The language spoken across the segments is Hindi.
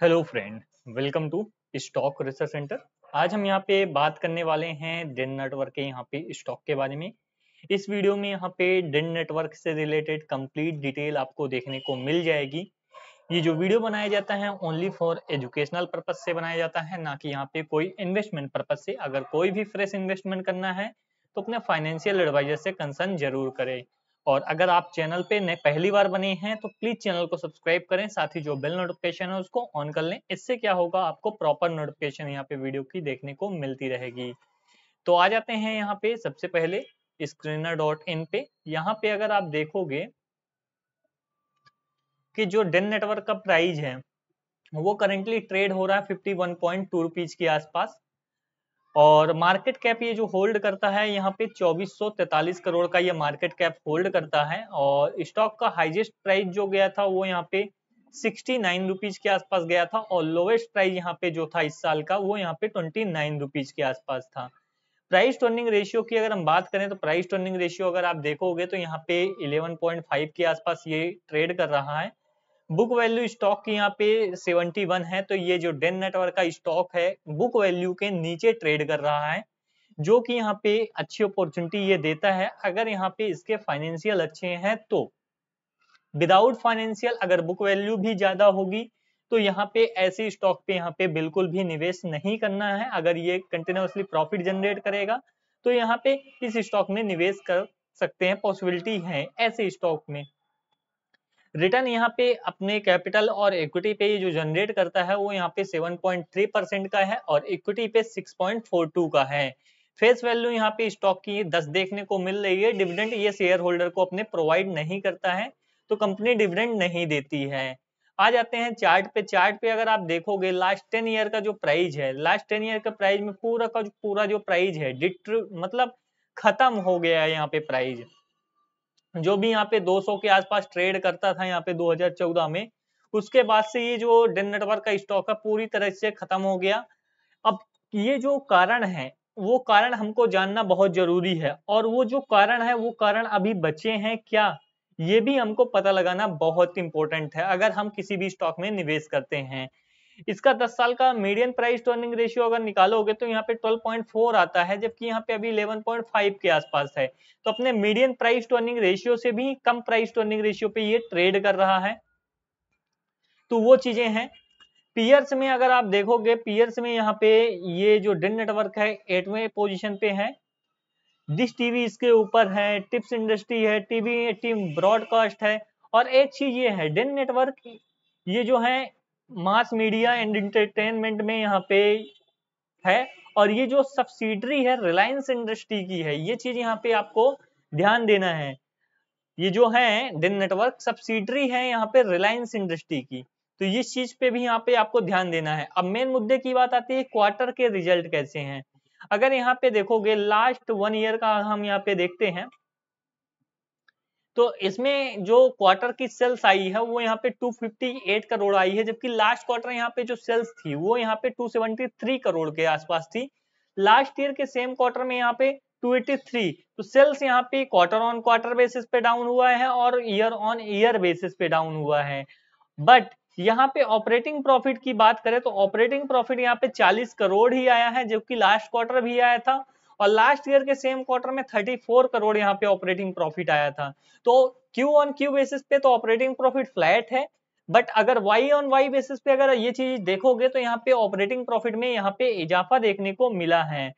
Hello friend, welcome to stock research centre. आज हम यहाँ पे बात करने वाले हैं डेन नेटवर्क के यहाँ पे स्टॉक के बारे में। इस वीडियो में यहाँ पे डेन नेटवर्क से रिलेटेड कंप्लीट डिटेल आपको देखने को मिल जाएगी। ये जो वीडियो बनाया जाता है ओनली फॉर एजुकेशनल पर्पज से बनाया जाता है, ना कि यहाँ पे कोई इन्वेस्टमेंट पर्पज से। अगर कोई भी फ्रेश इन्वेस्टमेंट करना है तो अपने फाइनेंशियल एडवाइजर से कंसर्न जरूर करें। और अगर आप चैनल पे नए पहली बार बने हैं तो प्लीज चैनल को सब्सक्राइब करें, साथ ही जो बेल नोटिफिकेशन है उसको ऑन कर लें। इससे क्या होगा, आपको प्रॉपर नोटिफिकेशन यहाँ पे वीडियो की देखने को मिलती रहेगी। तो आ जाते हैं यहाँ पे सबसे पहले screener.in पे। यहाँ पे अगर आप देखोगे कि जो डेन नेटवर्क का प्राइस है वो करेंटली ट्रेड हो रहा है 51.2 रुपीज के आसपास। और मार्केट कैप ये जो होल्ड करता है यहाँ पे 2443 करोड़ का ये मार्केट कैप होल्ड करता है। और स्टॉक का हाईएस्ट प्राइस जो गया था वो यहाँ पे 69 रुपीज के आसपास गया था, और लोवेस्ट प्राइस यहाँ पे जो था इस साल का वो यहाँ पे 29 रुपीज के आसपास था। प्राइस टू अर्निंग रेशियो की अगर हम बात करें तो प्राइस टू अर्निंग रेशियो अगर आप देखोगे तो यहाँ पे 11.5 के आसपास ये ट्रेड कर रहा है। बुक वैल्यू स्टॉक की यहाँ पे 71 है, तो ये जो डेन नेटवर्क का स्टॉक है बुक वैल्यू के नीचे ट्रेड कर रहा है, जो कि यहाँ पे अच्छी अपॉर्चुनिटी ये देता है अगर यहाँ पे इसके फाइनेंशियल अच्छे हैं तो। विदाउट फाइनेंशियल अगर बुक वैल्यू भी ज्यादा होगी तो यहाँ पे ऐसे स्टॉक पे यहाँ पे बिल्कुल भी निवेश नहीं करना है। अगर ये कंटिन्यूअसली प्रॉफिट जनरेट करेगा तो यहाँ पे इस स्टॉक में निवेश कर सकते हैं, पॉसिबिलिटी है ऐसे स्टॉक में। रिटर्न यहाँ पे अपने कैपिटल और इक्विटी पे जो जनरेट करता है वो यहाँ पे 7.3% का है और इक्विटी पे 6.42 का है। फेस वैल्यू यहाँ पे स्टॉक की 10 देखने को मिल रही है। डिविडेंड ये शेयर होल्डर को अपने प्रोवाइड नहीं करता है, तो कंपनी डिविडेंड नहीं देती है। आ जाते हैं चार्ट पे। चार्ट पे अगर आप देखोगे लास्ट 10 ईयर का जो प्राइस है, लास्ट 10 ईयर का प्राइस में पूरा का पूरा जो प्राइस है मतलब खत्म हो गया है। यहाँ पे प्राइस जो भी यहाँ पे 200 के आसपास ट्रेड करता था यहाँ पे 2014 में, उसके बाद से ये जो डेन नेटवर्क का स्टॉक है पूरी तरह से खत्म हो गया। अब ये जो कारण है वो कारण हमको जानना बहुत जरूरी है, और वो जो कारण है वो कारण अभी बचे हैं क्या, ये भी हमको पता लगाना बहुत इंपॉर्टेंट है अगर हम किसी भी स्टॉक में निवेश करते हैं। इसका 10 साल का median price to earning ratio अगर निकालोगे तो यहाँ पे 12.4 आता है, जबकि यहाँ पे अभी 11.5 के आसपास है। तो अपने median price to earning ratio से भी कम प्राइस टू अर्निंग रेशियो पे ये ट्रेड कर रहा है। तो वो चीजें हैं। पीयर्स में अगर आप देखोगे, पीयर्स में यहाँ पे ये जो डेन नेटवर्क है 8वें पोजीशन पे है। डिश टीवी इसके ऊपर है, टिप्स इंडस्ट्री है, टीवी टीम ब्रॉडकास्ट है। और एक चीज ये है, डेन नेटवर्क ये जो है मास मीडिया एंड एंटरटेनमेंट में यहाँ पे है, और ये जो सब्सिडरी है रिलायंस इंडस्ट्री की है। ये चीज यहाँ पे आपको ध्यान देना है। ये जो है डेन नेटवर्क सब्सिडरी है यहाँ पे रिलायंस इंडस्ट्री की, तो ये चीज पे भी यहाँ पे आपको ध्यान देना है। अब मेन मुद्दे की बात आती है क्वार्टर के रिजल्ट कैसे हैं। अगर यहाँ पे देखोगे लास्ट 1 ईयर का हम यहाँ पे देखते हैं तो इसमें जो क्वार्टर की सेल्स आई है वो यहाँ पे 258 करोड़ आई है, जबकि लास्ट क्वार्टर यहाँ पे जो सेल्स थी वो यहाँ पे 273 करोड़ के आसपास थी। लास्ट ईयर के सेम क्वार्टर में यहाँ पे 283। तो सेल्स यहाँ पे क्वार्टर ऑन क्वार्टर बेसिस पे डाउन हुआ है और ईयर ऑन ईयर बेसिस पे डाउन हुआ है। बट यहाँ पे ऑपरेटिंग प्रॉफिट की बात करें तो ऑपरेटिंग प्रॉफिट यहाँ पे 40 करोड़ ही आया है, जबकि लास्ट क्वार्टर भी आया था और लास्ट ईयर के सेम क्वार्टर में 34 करोड़ यहाँ पे ऑपरेटिंग प्रॉफिट आया था। तो क्यू ऑन क्यू बेसिस पे तो ऑपरेटिंग प्रॉफिट फ्लैट है, बट अगर वाई ऑन वाई बेसिस पे अगर ये चीज देखोगे तो यहाँ पे ऑपरेटिंग प्रॉफिट में यहाँ पे इजाफा देखने को मिला है।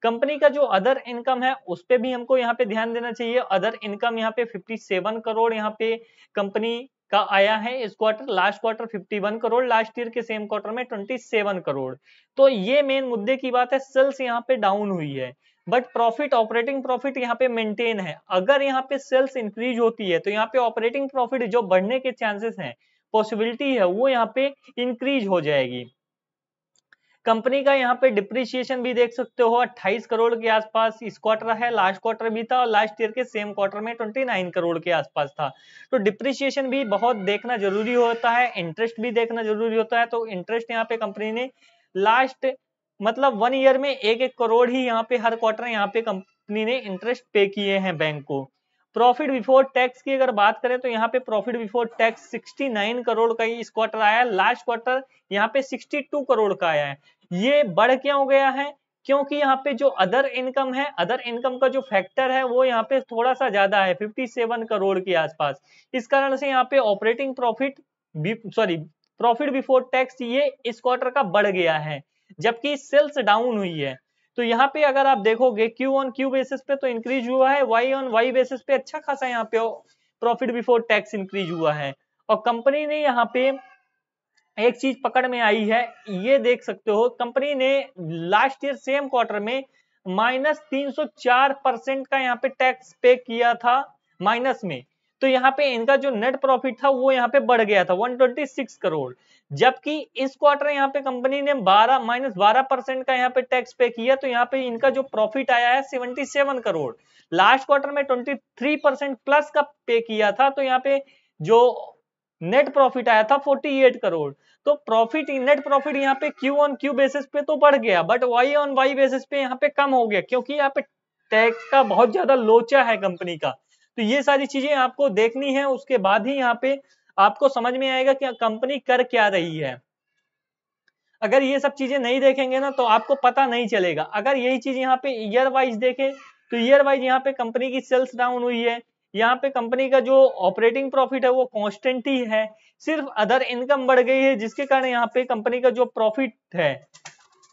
कंपनी का जो अदर इनकम है उस पे भी हमको यहाँ पे ध्यान देना चाहिए। अदर इनकम यहाँ पे 57 करोड़ यहाँ पे कंपनी का आया है इस quarter. Last quarter 51 crore, last year के सेम क्वार्टर में 27 करोड़। तो ये मेन मुद्दे की बात है, सेल्स यहाँ पे डाउन हुई है बट प्रॉफिट ऑपरेटिंग प्रॉफिट यहाँ पे मेंटेन है। अगर यहाँ पे सेल्स इंक्रीज होती है तो यहाँ पे ऑपरेटिंग प्रॉफिट जो बढ़ने के चांसेस हैं, पॉसिबिलिटी है वो यहाँ पे इंक्रीज हो जाएगी। कंपनी का यहाँ पे डिप्रिसिएशन भी देख सकते हो 28 करोड़ के आसपास इस क्वार्टर है, लास्ट क्वार्टर भी था और लास्ट ईयर के सेम क्वार्टर में 29 करोड़ के आसपास था। तो डिप्रिसिएशन भी बहुत देखना जरूरी होता है, इंटरेस्ट भी देखना जरूरी होता है। तो इंटरेस्ट यहाँ पे कंपनी ने लास्ट मतलब 1 ईयर में 1-1 करोड़ ही यहाँ पे हर क्वार्टर यहाँ पे कंपनी ने इंटरेस्ट पे किए हैं बैंक को। प्रॉफिट बिफोर टैक्स की अगर बात करें तो यहाँ पे प्रॉफिट बिफोर टैक्स 69 करोड़ का इस क्वार्टर आया, लास्ट क्वार्टर यहाँ पे 62 करोड़ का आया है। ये बढ़ क्यों हो गया है? क्योंकि यहाँ पे जो अदर इनकम है, अदर इनकम का जो फैक्टर है वो यहाँ पे थोड़ा सा ज्यादा है, 57 करोड़ के आसपास। इस कारण से यहाँ पे operating profit profit before tax ये इस क्वार्टर का बढ़ गया है, जबकि सेल्स डाउन हुई है। तो यहाँ पे अगर आप देखोगे क्यू ऑन क्यू बेसिस पे तो इंक्रीज हुआ है, वाई ऑन वाई बेसिस पे अच्छा खासा यहाँ पे प्रॉफिट बिफोर टैक्स इंक्रीज हुआ है। और कंपनी ने यहाँ पे एक चीज पकड़ में आई है, ये देख सकते हो, कंपनी ने लास्ट ईयर सेम क्वार्टर में -304% का यहाँ पे टैक्स पे किया था माइनस में। तो यहाँ पे इनका जो नेट प्रॉफिट था वो यहाँ पे बढ़ गया था 126 करोड़, जबकि इस क्वार्टर यहाँ पे कंपनी ने -12% का यहाँ पे टैक्स पे किया। तो यहाँ पे इनका जो प्रॉफिट आया है 77 करोड़, लास्ट क्वार्टर में 23% प्लस का पे किया था। तो यहाँ पे जो नेट प्रॉफिट आया था 48 करोड़। तो प्रॉफिट, नेट प्रॉफिट यहाँ पे क्यू ऑन क्यू बेसिस पे तो बढ़ गया, but Y on Y basis पे यहाँ पे कम हो गया, क्योंकि यहाँ पे टैक्स का बहुत ज्यादा लोचा है कंपनी का। तो ये सारी चीजें आपको देखनी है, उसके बाद ही यहाँ पे आपको समझ में आएगा कि कंपनी कर क्या रही है। अगर ये सब चीजें नहीं देखेंगे ना तो आपको पता नहीं चलेगा। अगर यही चीज यहाँ पे ईयर वाइज देखें तो ईयर वाइज यहाँ पे कंपनी की सेल्स डाउन हुई है, यहाँ पे कंपनी का जो ऑपरेटिंग प्रॉफिट है वो कांस्टेंट ही है, सिर्फ अदर इनकम बढ़ गई है, जिसके कारण यहाँ पे कंपनी का जो प्रॉफिट है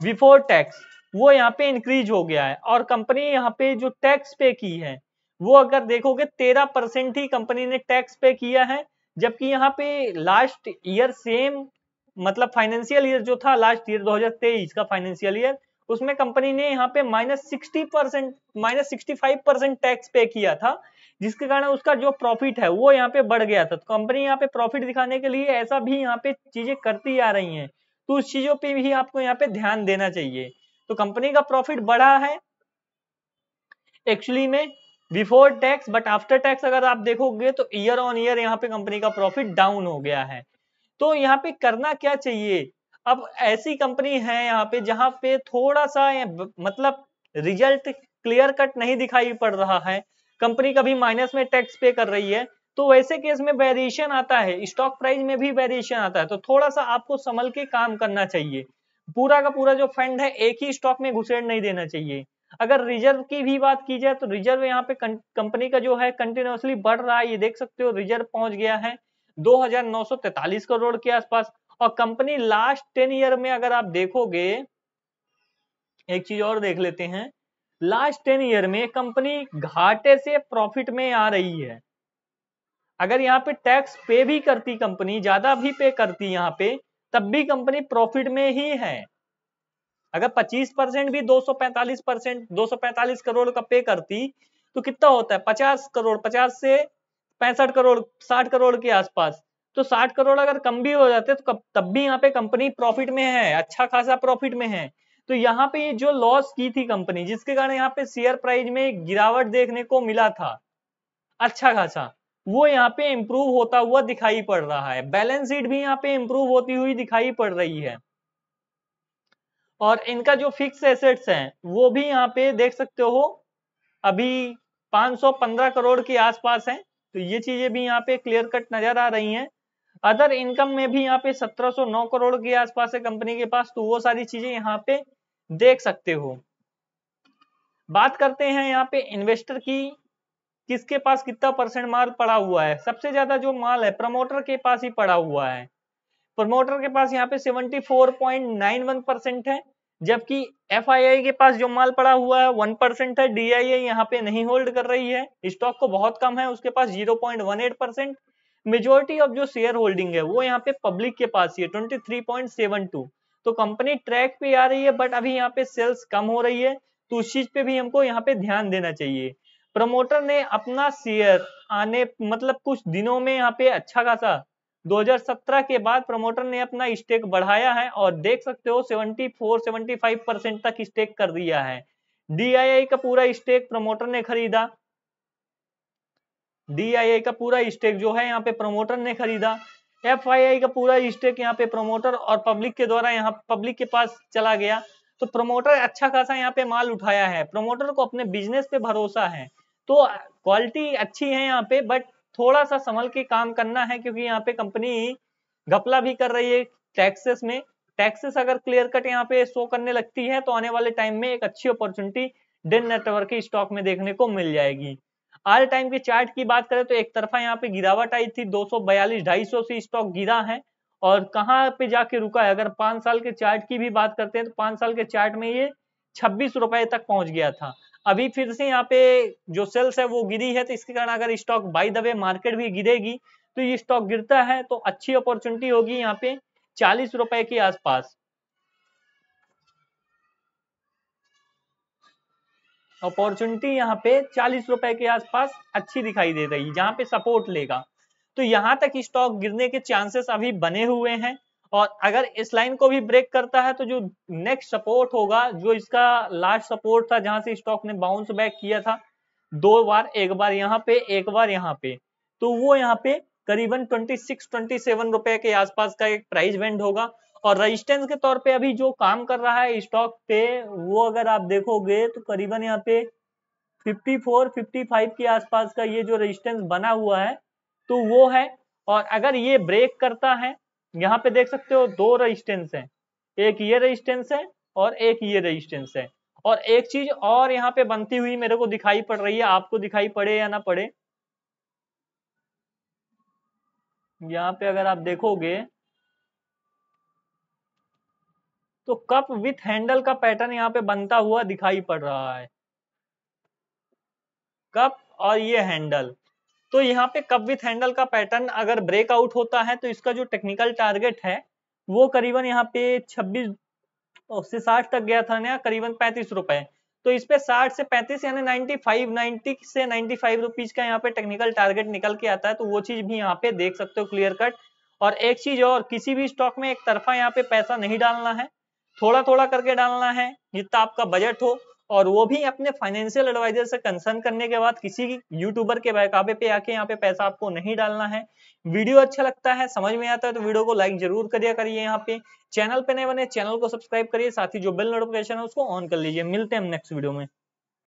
बिफोर टैक्स वो यहाँ पे इंक्रीज हो गया है। और कंपनी यहाँ पे जो टैक्स पे की है वो अगर देखोगे 13% ही कंपनी ने टैक्स पे किया है, जबकि यहाँ पे लास्ट ईयर सेम मतलब फाइनेंशियल ईयर जो था लास्ट ईयर 2023 का फाइनेंशियल ईयर, उसमें कंपनी ने यहाँ पे -65% टैक्स पे किया था, जिसके कारण उसका जो प्रॉफिट है वो यहाँ पे बढ़ गया था। तो कंपनी यहाँ पे प्रॉफिट दिखाने के लिए ऐसा भी यहाँ पे चीजें करती आ रही हैं, तो उस चीजों पे भी आपको यहाँ पे ध्यान देना चाहिए। तो कंपनी का प्रॉफिट बढ़ा है एक्चुअली में before tax, but after tax अगर आप देखोगे तो ईयर ऑन ईयर यहाँ पे कंपनी का प्रॉफिट डाउन हो गया है। तो यहाँ पे करना क्या चाहिए? अब ऐसी कंपनी है यहाँ पे जहां पे थोड़ा सा मतलब रिजल्ट क्लियर कट नहीं दिखाई पड़ रहा है, कंपनी कभी माइनस में टैक्स पे कर रही है, तो वैसे केस में वेरिएशन आता है, स्टॉक प्राइस में भी वेरिएशन आता है। तो थोड़ा सा आपको संभल के काम करना चाहिए, पूरा का पूरा जो फंड है एक ही स्टॉक में घुसेड़ नहीं देना चाहिए। अगर रिजर्व की भी बात की जाए तो रिजर्व यहाँ पे कंपनी का जो है कंटिन्यूअसली बढ़ रहा है, ये देख सकते हो रिजर्व पहुंच गया है 2943 करोड़ के आसपास। और कंपनी लास्ट 10 ईयर में अगर आप देखोगे, एक चीज और देख लेते हैं, लास्ट 10 ईयर में कंपनी घाटे से प्रॉफिट में आ रही है। अगर यहाँ पे टैक्स पे भी करती कंपनी, ज्यादा भी पे करती यहाँ पे, तब भी कंपनी प्रॉफिट में ही है। अगर 25% भी 245 करोड़ का पे करती तो कितना होता है 50 करोड़, 50 से 65 करोड़, 60 करोड़ के आसपास। तो 60 करोड़ अगर कम भी हो जाते तो तब भी यहाँ पे कंपनी प्रॉफिट में है, अच्छा खासा प्रॉफिट में है। तो यहाँ पे जो लॉस की थी कंपनी, जिसके कारण यहाँ पे शेयर प्राइस में गिरावट देखने को मिला था अच्छा खासा, वो यहाँ पे इंप्रूव होता हुआ दिखाई पड़ रहा है। बैलेंस शीट भी यहाँ पे इंप्रूव होती हुई दिखाई पड़ रही है। और इनका जो फिक्स एसेट्स हैं वो भी यहाँ पे देख सकते हो अभी 515 करोड़ के आसपास हैं। तो ये चीजें भी यहाँ पे क्लियर कट नजर आ रही हैं। अदर इनकम में भी यहाँ पे 1709 करोड़ के आसपास है कंपनी के पास, तो वो सारी चीजें यहाँ पे देख सकते हो। बात करते हैं यहाँ पे इन्वेस्टर की, किसके पास कितना परसेंट माल पड़ा हुआ है। सबसे ज्यादा जो माल है प्रमोटर के पास ही पड़ा हुआ है। प्रमोटर के पास यहाँ पे 74.91% है, जबकि FII के पास जो माल पड़ा हुआ है 1% है। DII यहाँ पे नहीं होल्ड कर रही है, स्टॉक को बहुत कम है, उसके पास 0.18%। मेजोरिटी ऑफ जो शेयर होल्डिंग है वो यहाँ पे पब्लिक के पास ही है 23.72। तो कंपनी ट्रैक पे आ रही है, बट अभी यहाँ पे सेल्स कम हो रही है, तो उस चीज पे भी हमको यहाँ पे ध्यान देना चाहिए। प्रमोटर ने अपना शेयर आने मतलब कुछ दिनों में यहाँ पे अच्छा खासा 2017 के बाद प्रमोटर ने अपना स्टेक बढ़ाया है, और देख सकते हो 74-75% तक स्टेक कर दिया है। DII का पूरा स्टेक प्रमोटर ने खरीदा, DII का पूरा स्टेक जो है यहाँ पे प्रमोटर ने खरीदा। FII का पूरा स्टेक यहाँ पे प्रमोटर और पब्लिक के द्वारा यहाँ पब्लिक के पास चला गया। तो प्रमोटर अच्छा खासा यहाँ पे माल उठाया है, प्रमोटर को अपने बिजनेस पे भरोसा है। तो क्वालिटी अच्छी है यहाँ पे, बट थोड़ा सा संभल के काम करना है, क्योंकि यहाँ पे कंपनी घपला भी कर रही है टैक्सेस में। टैक्सेस अगर क्लियर कट यहाँ पे शो करने लगती है तो आने वाले टाइम में एक अच्छी अपॉर्चुनिटी डेन नेटवर्क के स्टॉक में देखने को मिल जाएगी। ऑल टाइम के चार्ट की बात करें तो एक तरफा यहाँ पे गिरावट आई थी, 242-250 से स्टॉक गिरा है, और कहाँ पे जाके रुका है, अगर 5 साल के चार्ट की भी बात करते हैं तो 5 साल के चार्ट में ये 26 रुपए तक पहुंच गया था। अभी फिर से यहाँ पे जो सेल्स है वो गिरी है, तो इसके कारण अगर stock by the way market भी गिरेगी तो ये स्टॉक गिरता है तो अच्छी अपॉर्चुनिटी होगी यहाँ पे 40 रुपए के आसपास। अपॉर्चुनिटी यहाँ पे 40 रुपए के आसपास अच्छी दिखाई दे रही है, जहां पे सपोर्ट लेगा। तो यहां तक स्टॉक गिरने के चांसेस अभी बने हुए हैं, और अगर इस लाइन को भी ब्रेक करता है तो जो नेक्स्ट सपोर्ट होगा, जो इसका लास्ट सपोर्ट था जहां से स्टॉक ने बाउंस बैक किया था 2 बार, एक बार यहाँ पे एक बार यहाँ पे, तो वो यहाँ पे करीबन 26-27 रुपए के आसपास का एक प्राइस बैंड होगा। और रेजिस्टेंस के तौर पे अभी जो काम कर रहा है स्टॉक पे, वो अगर आप देखोगे तो करीबन यहाँ पे 54-55 के आसपास का ये जो रेजिस्टेंस बना हुआ है तो वो है। और अगर ये ब्रेक करता है, यहाँ पे देख सकते हो 2 रेजिस्टेंस है, एक ये रेजिस्टेंस है और एक ये रेजिस्टेंस है। और एक चीज और यहाँ पे बनती हुई मेरे को दिखाई पड़ रही है, आपको दिखाई पड़े या ना पड़े, यहाँ पे अगर आप देखोगे तो कप विथ हैंडल का पैटर्न यहाँ पे बनता हुआ दिखाई पड़ रहा है, कप और ये हैंडल। तो यहाँ पे कप विथ हैंडल का पैटर्न अगर ब्रेकआउट होता है तो इसका जो टेक्निकल टारगेट है वो करीबन यहाँ पे 26 से 60 तक गया था ना, करीबन 35 रुपए। तो इस पे 60 से 35 यानी 90 से 95 रुपीज का यहाँ पे टेक्निकल टारगेट निकल के आता है, तो वो चीज भी यहाँ पे देख सकते हो क्लियर कट। और एक चीज और, किसी भी स्टॉक में एक तरफा यहाँ पे पैसा नहीं डालना है, थोड़ा थोड़ा करके डालना है जितना आपका बजट हो, और वो भी अपने फाइनेंशियल एडवाइजर से कंसर्न करने के बाद, किसी यूट्यूबर के बहकावे पे आके यहाँ पे पैसा आपको नहीं डालना है। वीडियो अच्छा लगता है, समझ में आता है तो वीडियो को लाइक जरूर करिए यहाँ पे। चैनल पे नए बने चैनल को सब्सक्राइब करिए, साथ ही जो बेल नोटिफिकेशन है उसको ऑन कर लीजिए। मिलते हैं हम नेक्स्ट वीडियो में।